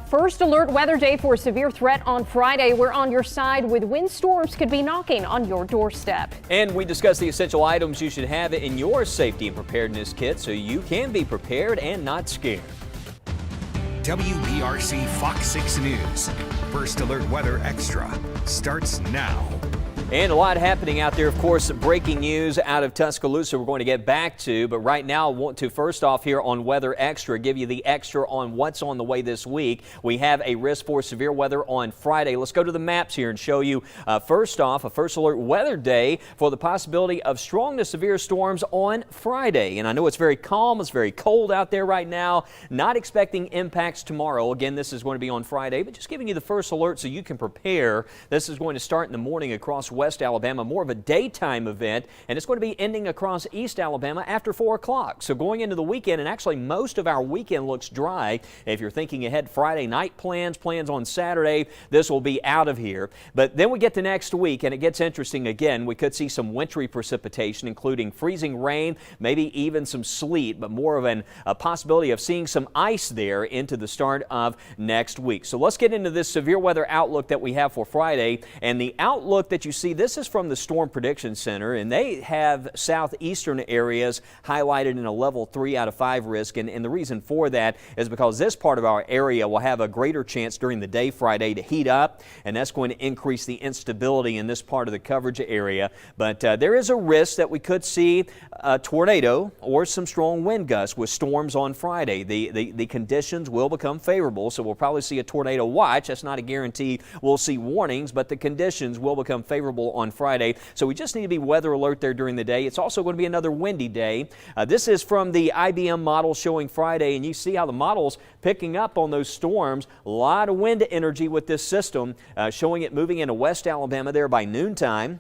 First alert weather day for severe threat on Friday. We're on your side with windstorms could be knocking on your doorstep. And we discuss the essential items you should have in your safety and preparedness kit so you can be prepared and not scared. WBRC Fox 6 News. First Alert Weather Extra starts now. And a lot happening out there. Of course, breaking news out of Tuscaloosa we're going to get back to. But right now, I want to first off here on Weather Extra, give you the extra on what's on the way this week. We have a risk for severe weather on Friday. Let's go to the maps here and show you first off a first alert weather day for the possibility of strong to severe storms on Friday. And I know it's very calm. It's very cold out there right now. Not expecting impacts tomorrow. Again, this is going to be on Friday, but just giving you the first alert so you can prepare. This is going to start in the morning across West Alabama, more of a daytime event, and it's going to be ending across East Alabama after 4 o'clock. So going into the weekend, and actually most of our weekend looks dry. If you're thinking ahead Friday night plans on Saturday, this will be out of here. But then we get to next week, and it gets interesting again. We could see some wintry precipitation, including freezing rain, maybe even some sleet, but more of a possibility of seeing some ice there into the start of next week. So let's get into this severe weather outlook that we have for Friday, and the outlook that you see, this is from the Storm Prediction Center, and they have southeastern areas highlighted in a level 3 out of 5 risk. And the reason for that is because this part of our area will have a greater chance during the day Friday to heat up, and that's going to increase the instability in this part of the coverage area. But there is a risk that we could see a tornado or some strong wind gusts with storms on Friday. The conditions will become favorable, so we'll probably see a tornado watch. That's not a guarantee we'll see warnings, but the conditions will become favorable on Friday. So we just need to be weather alert there during the day. It's also going to be another windy day. This is from the IBM model showing Friday, and you see how the model's picking up on those storms. A lot of wind energy with this system, showing it moving into West Alabama there by noontime.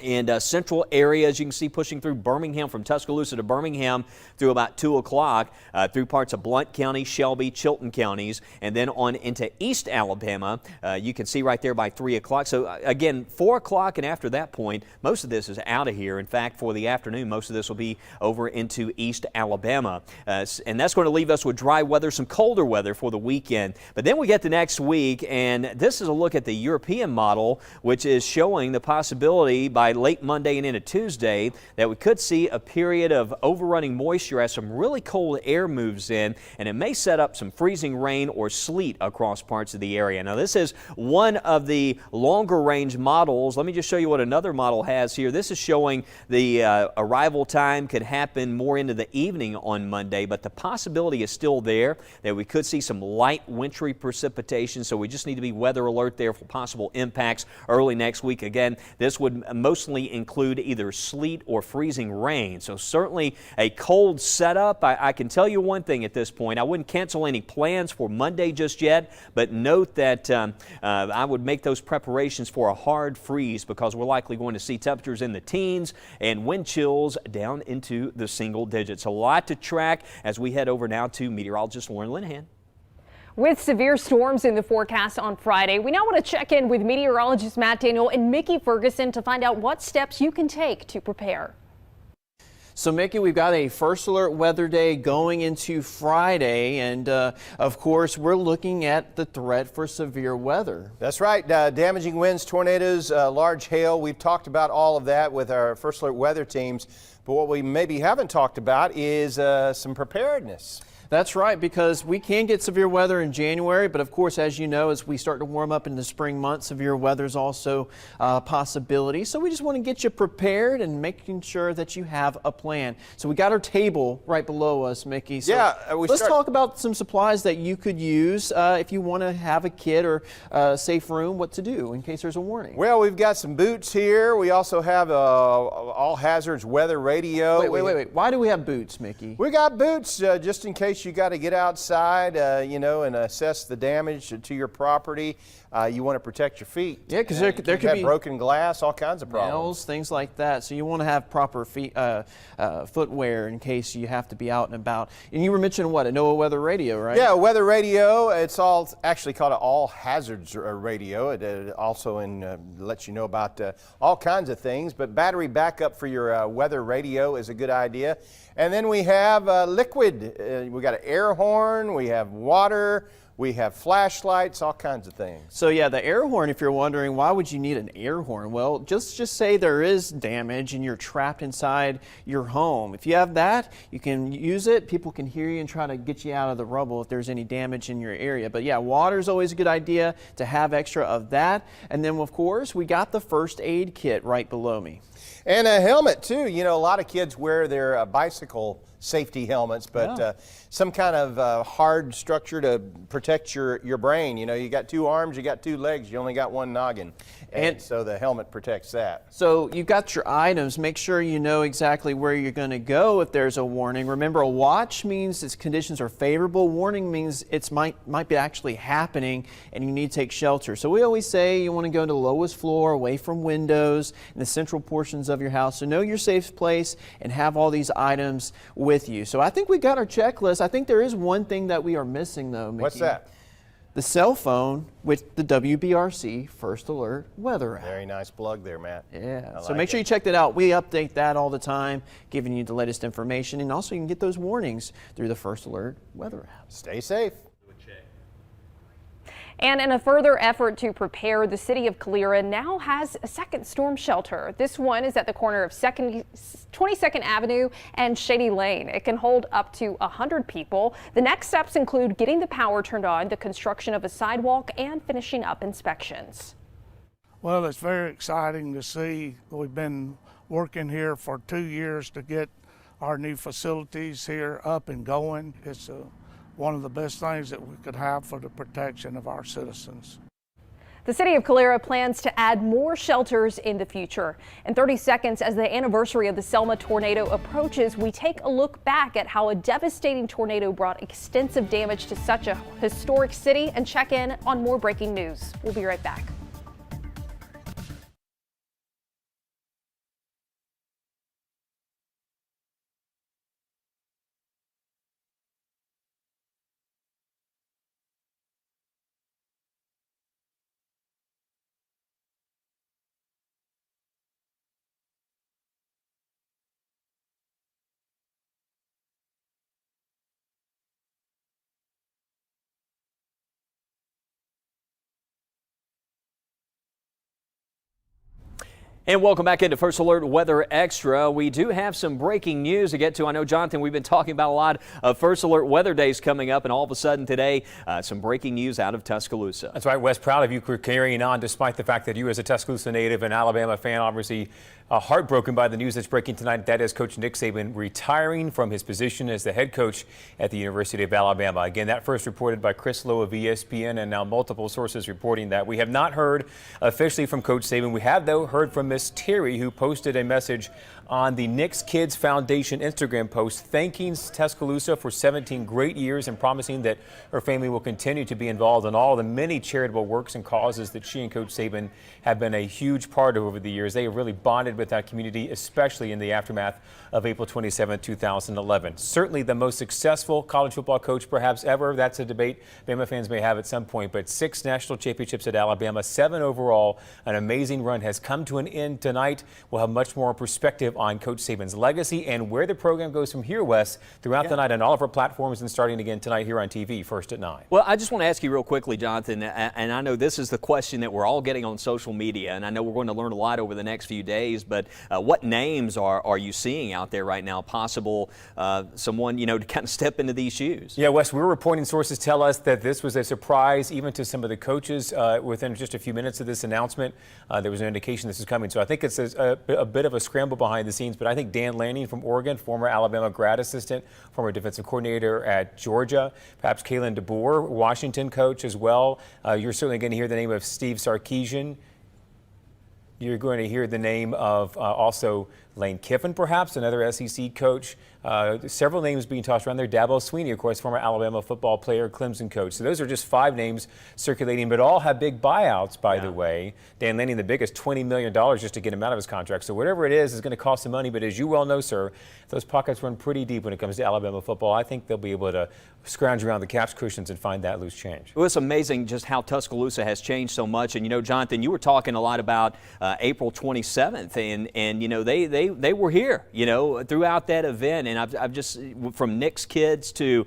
And central areas, you can see pushing through Birmingham, from Tuscaloosa to Birmingham through about 2 o'clock, through parts of Blount County, Shelby, Chilton counties, and then on into East Alabama. You can see right there by 3 o'clock. So again, 4 o'clock and after that point, most of this is out of here. In fact, for the afternoon, most of this will be over into East Alabama. And that's going to leave us with dry weather, some colder weather for the weekend. But then we get to next week, and this is a look at the European model, which is showing the possibility by late Monday and into Tuesday that we could see a period of overrunning moisture as some really cold air moves in, and it may set up some freezing rain or sleet across parts of the area. Now, this is one of the longer range models. Let me just show you what another model has here. This is showing the arrival time could happen more into the evening on Monday, but the possibility is still there that we could see some light wintry precipitation, so we just need to be weather alert there for possible impacts early next week. Again, this would mostly include either sleet or freezing rain. So certainly a cold setup. I can tell you one thing at this point. I wouldn't cancel any plans for Monday just yet, but note that I would make those preparations for a hard freeze, because we're likely going to see temperatures in the teens and wind chills down into the single digits. A lot to track as we head over now to meteorologist Lauren Linehan. With severe storms in the forecast on Friday, we now want to check in with meteorologist Matt Daniel and Mickey Ferguson to find out what steps you can take to prepare. So, Mickey, we've got a first alert weather day going into Friday, and of course, we're looking at the threat for severe weather. That's right. Damaging winds, tornadoes, large hail. We've talked about all of that with our first alert weather teams, but what we maybe haven't talked about is some preparedness. That's right, because we can get severe weather in January, but of course, as you know, as we start to warm up in the spring months, severe weather is also a possibility. So we just want to get you prepared and making sure that you have a plan. So we got our table right below us, Mickey. So yeah, let's talk about some supplies that you could use if you want to have a kid or a safe room, what to do in case there's a warning. Well, we've got some boots here. We also have all hazards weather radio. Wait. Why do we have boots, Mickey? We got boots just in case you got to get outside, and assess the damage to your property. You want to protect your feet. Yeah, because there could be broken glass, all kinds of problems. Nails, things like that. So you want to have proper footwear in case you have to be out and about. And you were mentioning what, a NOAA weather radio, right? Yeah, weather radio. It's all actually called an all hazards radio. It also lets you know about all kinds of things. But battery backup for your weather radio is a good idea. And then we have liquid. We got an air horn. We have water. We have flashlights, all kinds of things. So yeah, the air horn, if you're wondering, why would you need an air horn? Well, just say there is damage and you're trapped inside your home. If you have that, you can use it. People can hear you and try to get you out of the rubble if there's any damage in your area. But yeah, water is always a good idea to have extra of that. And then of course, we got the first aid kit right below me. And a helmet too. You know, a lot of kids wear their bicycle safety helmets, but some kind of hard structure to protect your brain. You know, you got two arms, you got two legs, you only got one noggin. And so the helmet protects that. So you've got your items. Make sure you know exactly where you're going to go if there's a warning. Remember, a watch means its conditions are favorable. Warning means it might be actually happening and you need to take shelter. So we always say you want to go to the lowest floor, away from windows, in the central portions of your house. So know your safe place and have all these items with you. So I think we got our checklist. I think there is one thing that we are missing though, Mickey. What's that? The cell phone with the WBRC First Alert weather app. Very nice plug there, Matt. Yeah, so make sure you check that out. We update that all the time, giving you the latest information, and also you can get those warnings through the First Alert weather app. Stay safe. And in a further effort to prepare, the city of Calera now has a second storm shelter. This one is at the corner of 22nd Avenue and Shady Lane. It can hold up to 100 people. The next steps include getting the power turned on, the construction of a sidewalk, and finishing up inspections. Well, it's very exciting to see. We've been working here for 2 years to get our new facilities here up and going. It's one of the best things that we could have for the protection of our citizens. The city of Calera plans to add more shelters in the future. In 30 seconds, as the anniversary of the Selma tornado approaches, we take a look back at how a devastating tornado brought extensive damage to such a historic city and check in on more breaking news. We'll be right back. And welcome back into First Alert Weather Extra. We do have some breaking news to get to. I know, Jonathan, we've been talking about a lot of First Alert weather days coming up, and all of a sudden today, some breaking news out of Tuscaloosa. That's right, Wes. Proud of you for carrying on despite the fact that you, as a Tuscaloosa native and Alabama fan, obviously heartbroken by the news that's breaking tonight. That is Coach Nick Saban retiring from his position as the head coach at the University of Alabama. Again, that first reported by Chris Lowe of ESPN, and now multiple sources reporting that. We have not heard officially from Coach Saban. We have, though, heard from Miss Terry, who posted a message on the Nick's Kids Foundation Instagram post thanking Tuscaloosa for 17 great years and promising that her family will continue to be involved in all the many charitable works and causes that she and Coach Saban have been a huge part of over the years. They have really bonded with that community, especially in the aftermath of April 27, 2011. Certainly the most successful college football coach perhaps ever. That's a debate Bama fans may have at some point, but 6 national championships at Alabama, 7 overall. An amazing run has come to an end tonight. We'll have much more perspective on Coach Saban's legacy and where the program goes from here, Wes, throughout the night on all of our platforms and starting again tonight here on TV, first at 9. Well, I just want to ask you real quickly, Jonathan, and I know this is the question that we're all getting on social media, and I know we're going to learn a lot over the next few days, but what names are you seeing out there right now, possible someone, to kind of step into these shoes? Yeah, Wes, we're reporting sources tell us that this was a surprise even to some of the coaches within just a few minutes of this announcement. There was an indication this is coming, so I think it's a bit of a scramble behind the scenes, but I think Dan Lanning from Oregon, former Alabama grad assistant, former defensive coordinator at Georgia, perhaps Kalen DeBoer, Washington coach as well. You're certainly going to hear the name of Steve Sarkisian. You're going to hear the name of also Lane Kiffin, perhaps, another SEC coach. Several names being tossed around there. Dabo Swinney, of course, former Alabama football player, Clemson coach. So those are just 5 names circulating, but all have big buyouts, by the way. Dan Lanning, the biggest, $20 million just to get him out of his contract. So whatever it is going to cost some money. But as you well know, sir, those pockets run pretty deep when it comes to Alabama football. I think they'll be able to scrounge around the cap's cushions and find that loose change. Well, it's amazing just how Tuscaloosa has changed so much. And, Jonathan, you were talking a lot about April 27th. And they they were here, throughout that event. And I've just, from Nick's kids to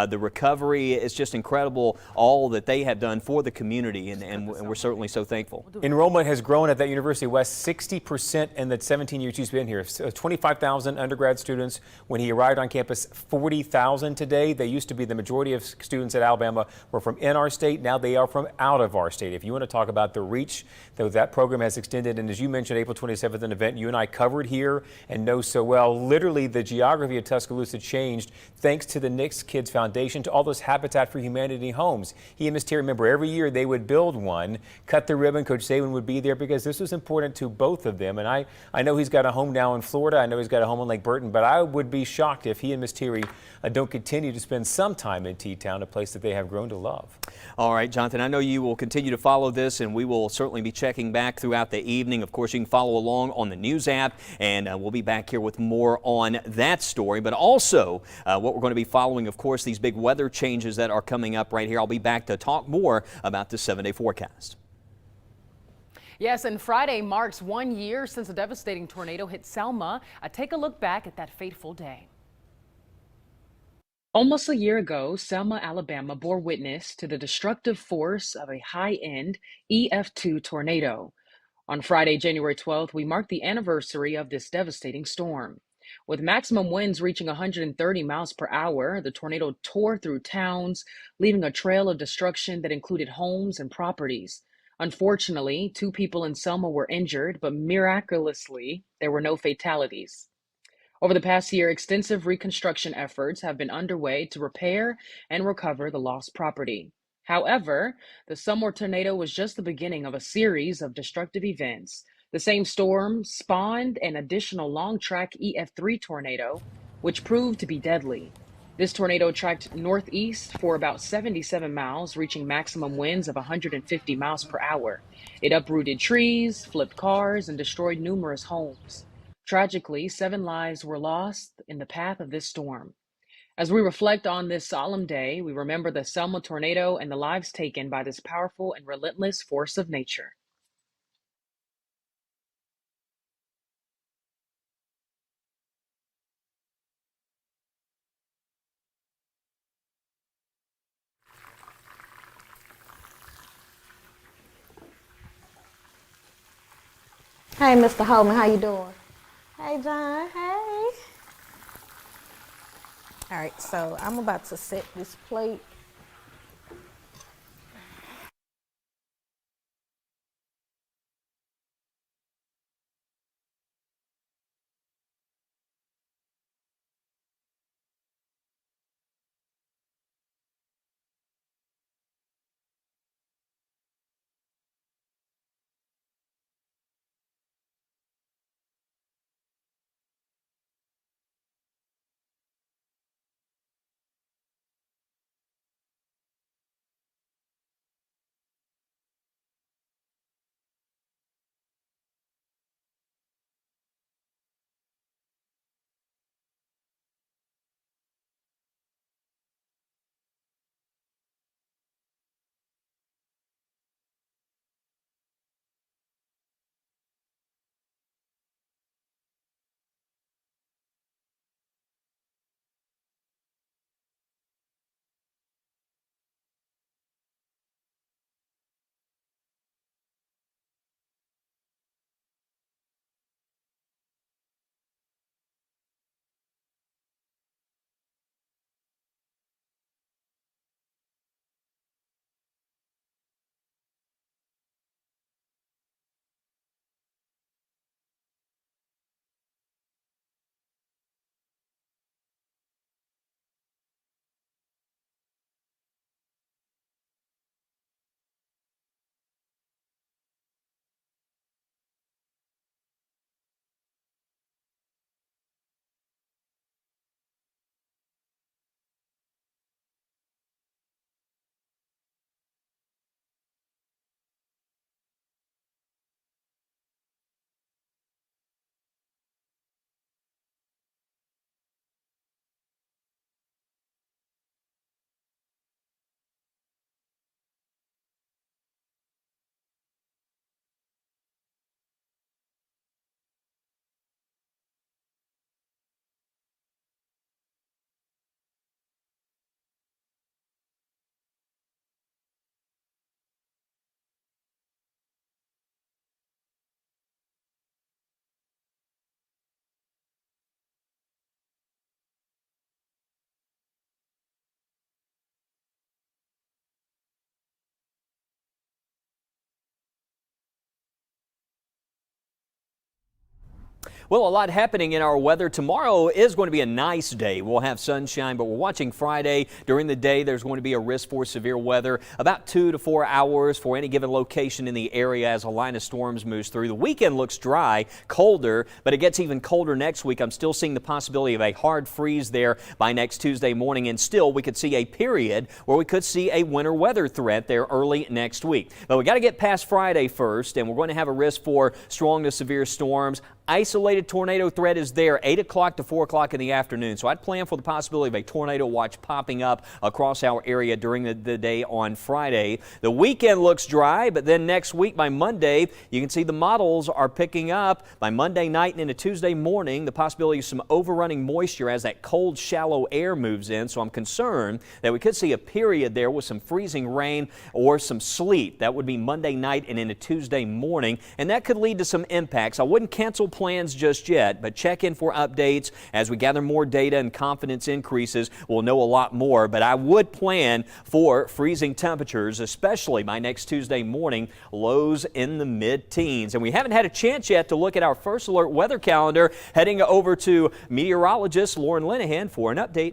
the recovery, it's just incredible all that they have done for the community, and we're certainly so thankful. Enrollment has grown at that University of West 60% in the 17 years he's been here. So 25,000 undergrad students when he arrived on campus, 40,000 today. They used to be the majority of students at Alabama were from in our state. Now they are from out of our state. If you want to talk about the reach that program has extended, and as you mentioned, April 27th, an event you and I covered here and know so well, literally the geography of Tuscaloosa changed thanks to the Nick's Kids Foundation, to all those Habitat for Humanity homes. He and Miss Terry, remember, every year they would build one, cut the ribbon. Coach Saban would be there because this was important to both of them. And I know he's got a home now in Florida. I know he's got a home in Lake Burton, but I would be shocked if he and Miss Terry don't continue to spend some time in T-Town, a place that they have grown to love. All right, Jonathan, I know you will continue to follow this, and we will certainly be checking back throughout the evening. Of course, you can follow along on the news app, and we'll be back here with more on that story. But also, what we're going to be following, of course, these big weather changes that are coming up right here. I'll be back to talk more about the 7-day forecast. Yes, and Friday marks 1 year since a devastating tornado hit Selma. Take a look back at that fateful day. Almost a year ago, Selma, Alabama bore witness to the destructive force of a high-end EF2 tornado. On Friday, January 12th, we marked the anniversary of this devastating storm. With maximum winds reaching 130 miles per hour, the tornado tore through towns, leaving a trail of destruction that included homes and properties. Unfortunately, 2 people in Selma were injured, but miraculously, there were no fatalities. Over the past year, extensive reconstruction efforts have been underway to repair and recover the lost property. However, the Selma tornado was just the beginning of a series of destructive events. The same storm spawned an additional long-track EF3 tornado, which proved to be deadly. This tornado tracked northeast for about 77 miles, reaching maximum winds of 150 miles per hour. It uprooted trees, flipped cars, and destroyed numerous homes. Tragically, 7 lives were lost in the path of this storm. As we reflect on this solemn day, we remember the Selma tornado and the lives taken by this powerful and relentless force of nature. Hey, Mr. Holman, how you doing? Hey, John, hey. All right, so I'm about to set this plate. Well, a lot happening in our weather. Tomorrow is going to be a nice day. We'll have sunshine, but we're watching Friday. During the day, there's going to be a risk for severe weather, about 2 to 4 hours for any given location in the area as a line of storms moves through. The weekend looks dry, colder, but it gets even colder next week. I'm still seeing the possibility of a hard freeze there by next Tuesday morning, and still we could see a period where we could see a winter weather threat there early next week. But we got to get past Friday first, and we're going to have a risk for strong to severe storms. Isolated tornado threat is there 8 o'clock to 4 o'clock in the afternoon. So I'd plan for the possibility of a tornado watch popping up across our area during the day on Friday. The weekend looks dry, but then next week by Monday, you can see the models are picking up. By Monday night and into Tuesday morning, the possibility of some overrunning moisture as that cold, shallow air moves in. So I'm concerned that we could see a period there with some freezing rain or some sleet. That would be Monday night and into Tuesday morning, and that could lead to some impacts. I wouldn't cancel plans just yet, but check in for updates as we gather more data and confidence increases. We'll know a lot more, but I would plan for freezing temperatures, especially by next Tuesday morning, lows in the mid-teens. And we haven't had a chance yet to look at our first alert weather calendar. Heading over to meteorologist Lauren Linehan for an update.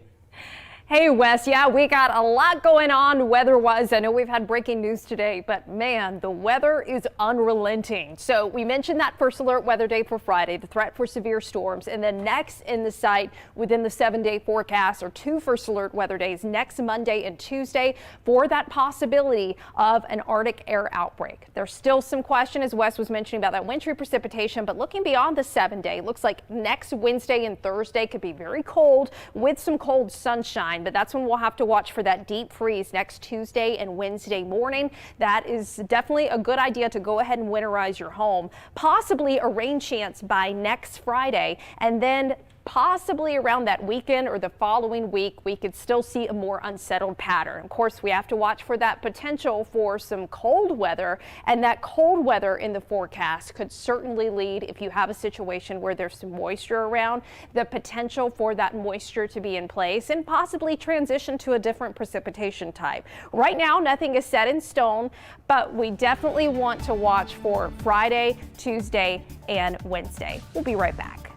Hey, Wes. Yeah, we got a lot going on weather-wise. I know we've had breaking news today, but man, the weather is unrelenting. So we mentioned that first alert weather day for Friday, the threat for severe storms, and then next in the site within the 7-day forecast are 2 first alert weather days next Monday and Tuesday for that possibility of an Arctic air outbreak. There's still some question, as Wes was mentioning, about that wintry precipitation, but looking beyond the 7-day, looks like next Wednesday and Thursday could be very cold with some cold sunshine. But that's when we'll have to watch for that deep freeze next Tuesday and Wednesday morning. That is definitely a good idea to go ahead and winterize your home. Possibly a rain chance by next Friday, and then possibly around that weekend or the following week, we could still see a more unsettled pattern. Of course, we have to watch for that potential for some cold weather, and that cold weather in the forecast could certainly lead, if you have a situation where there's some moisture around, the potential for that moisture to be in place and possibly transition to a different precipitation type. Right now, nothing is set in stone, but we definitely want to watch for Friday, Tuesday, and Wednesday. We'll be right back.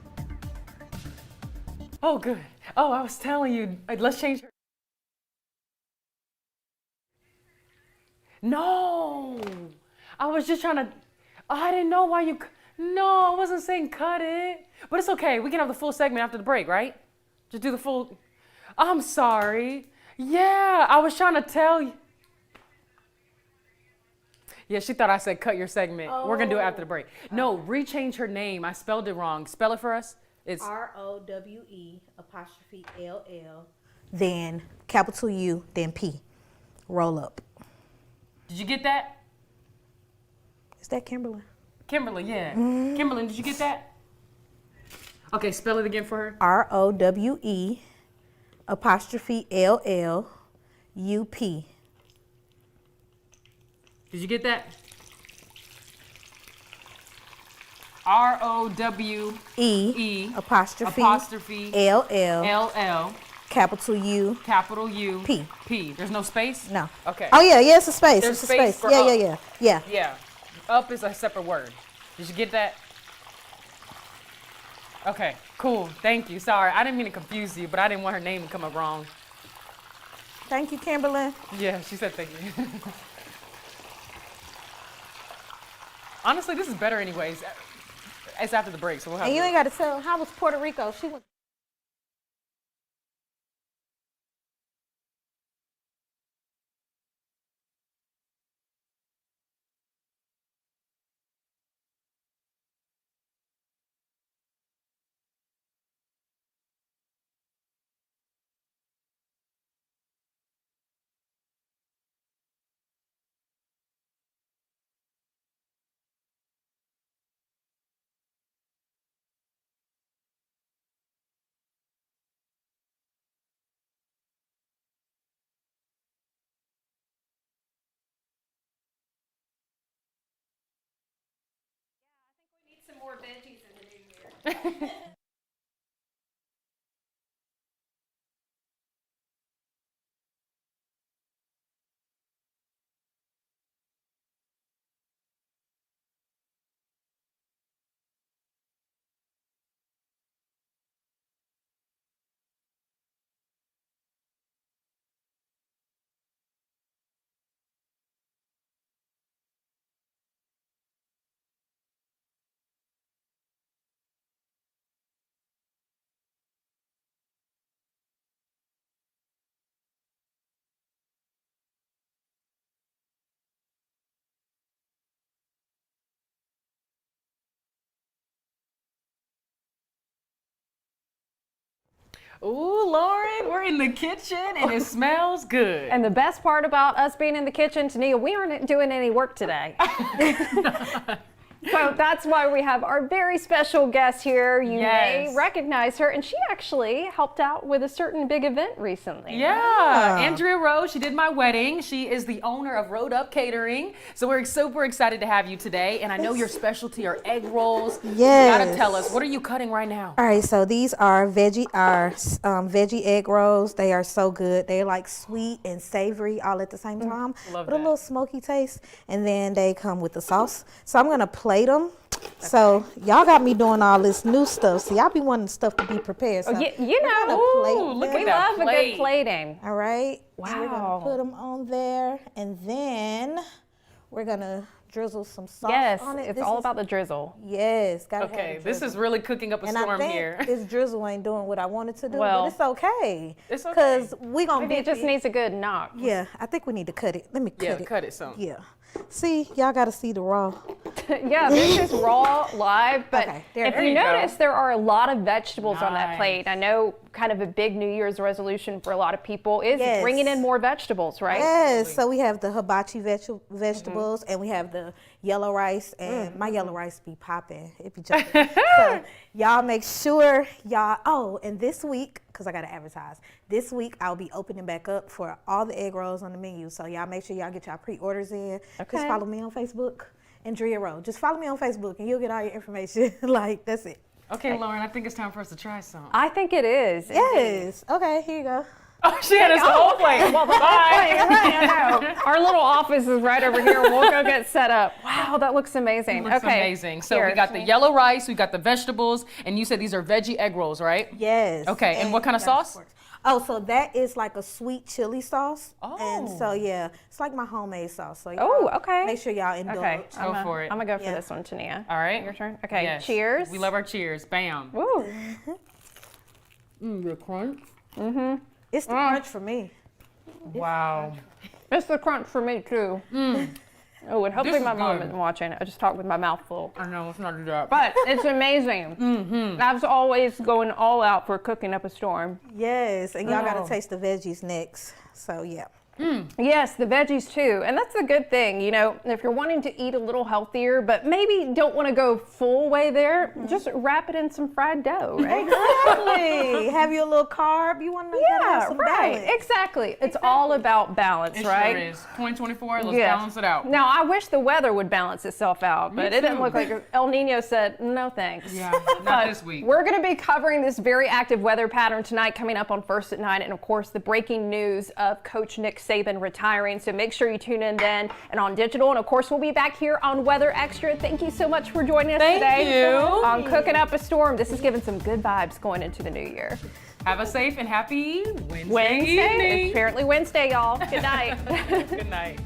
Oh, good. Oh, I was telling you, let's change her. No, I was just trying to, I didn't know why you, no, I wasn't saying cut it, but it's okay. We can have the full segment after the break, right? Just do the full, I'm sorry. Yeah, I was trying to tell you. Yeah, she thought I said cut your segment. We're going to do it after the break. No, rechange her name. I spelled it wrong. Spell it for us. It's ROWE''LL, then capital U, then P. Roll up. Did you get that? Is that Kimberly? Kimberly, yeah. Kimberly, did you get that? Okay, spell it again for her. ROWE''LLUP. Did you get that? ROWE apostrophe LL capital U P. There's no space? No. Okay. Oh yeah, it's a space. There's It's a space space. for Yeah, up. yeah. Yeah. Up is a separate word. Did you get that? Okay, cool. Thank you. Sorry, I didn't mean to confuse you, but I didn't want her name to come up wrong. Thank you, Kimberly. Yeah, she said thank you. Honestly, this is better anyways. It's after the break, so we'll have And you ain't got to tell, how was Puerto Rico? She went. Some more veggies in the new year. Ooh, Lauren, we're in the kitchen and it smells good. And the best part about us being in the kitchen, Tania, we aren't doing any work today. So that's why we have our very special guest here. You may recognize her, and she actually helped out with a certain big event recently. Yeah, Andrea Rose, she did my wedding. She is the owner of Road Up Catering. So we're super excited to have you today. And I know your specialty are egg rolls. Yes. You gotta tell us, what are you cutting right now? All right, so these are veggie egg rolls. They are so good. They're like sweet and savory all at the same time. Love with a that. little smoky taste. And then they come with the sauce. So I'm gonna plate them. So y'all got me doing all this new stuff. So y'all be wanting stuff to be prepared. So You know, look we at that love a good plating. all right. Wow. And we're gonna put them on there, and then we're gonna drizzle some sauce Yes, on it. it's This all is- about the drizzle. Yes, gotta Okay, have the this drizzle. is really cooking up a And I storm think here. this drizzle ain't doing what I wanted to do, Well, but it's okay. It's okay. Because we gonna Maybe it just needs a good knock. Yeah, I think we need to cut it. Let me cut Yeah, it. cut it some. Yeah. See, y'all gotta see the raw. Yeah, this is raw, live, but Okay, if there you you go. notice, there are a lot of vegetables on that Nice. plate. I know kind of a big New Year's resolution for a lot of people is Yes. bringing in more vegetables, right? Yes, so we have the hibachi vegetables, and we have the yellow rice, and my yellow rice be popping. It be jumping. So y'all make sure and this week, because I got to advertise, this week I'll be opening back up for all the egg rolls on the menu. So y'all make sure y'all get y'all pre-orders in. Okay. Just follow me on Facebook, Andrea Rowe. Just follow me on Facebook, and you'll get all your information. Like, that's it. Okay, Lauren, I think it's time for us to try some. I think it is. Yes. Okay, here you go. Oh, she had us the whole plate. Well, bye. Our little office is right over here. We'll go get set up. Wow, that looks amazing. Looks okay. amazing. So Here. we got the yellow rice, we got the vegetables, and you said these are veggie egg rolls, right? Yes. Okay, and what kind of sauce? Oh, so that is like a sweet chili sauce. Oh. And so, yeah, it's like my homemade sauce. So Oh, y'all okay. make sure y'all indulge. Okay, Go for it. I'm gonna go for Yeah. this one, Tania. All right. Your turn. Okay, Yes. cheers. We love our cheers. Bam. Ooh. The crunch. It's the crunch for me. Wow. It's the crunch for me too. Oh, and hopefully This is my mom good. isn't watching. I just talked with my mouth full. I know, it's not do that. But it's amazing. I was always going all out for cooking up a storm. Yes, and y'all Oh. got to taste the veggies next. So, yeah. Yes, the veggies too. And that's a good thing. You know, if you're wanting to eat a little healthier, but maybe don't want to go full way there, just wrap it in some fried dough, right? Exactly. Have your little carb. You want to have Yeah, some right. balance. Exactly. It's all about balance, It right? sure is. 2024, let's Yeah. balance it out. Now, I wish the weather would balance itself out, but it didn't too. look like El Nino said, no thanks. Yeah, not this week. We're going to be covering this very active weather pattern tonight, coming up on First at 9, and of course, the breaking news of Coach Nick Saban retiring. So make sure you tune in then and on digital. And of course, we'll be back here on Weather Extra. Thank you so much for joining us Thank today you. on Cooking Up a Storm. This is giving some good vibes going into the new year. Have a safe and happy Wednesday Wednesday. evening. It's apparently Wednesday, y'all. Good night. Good night.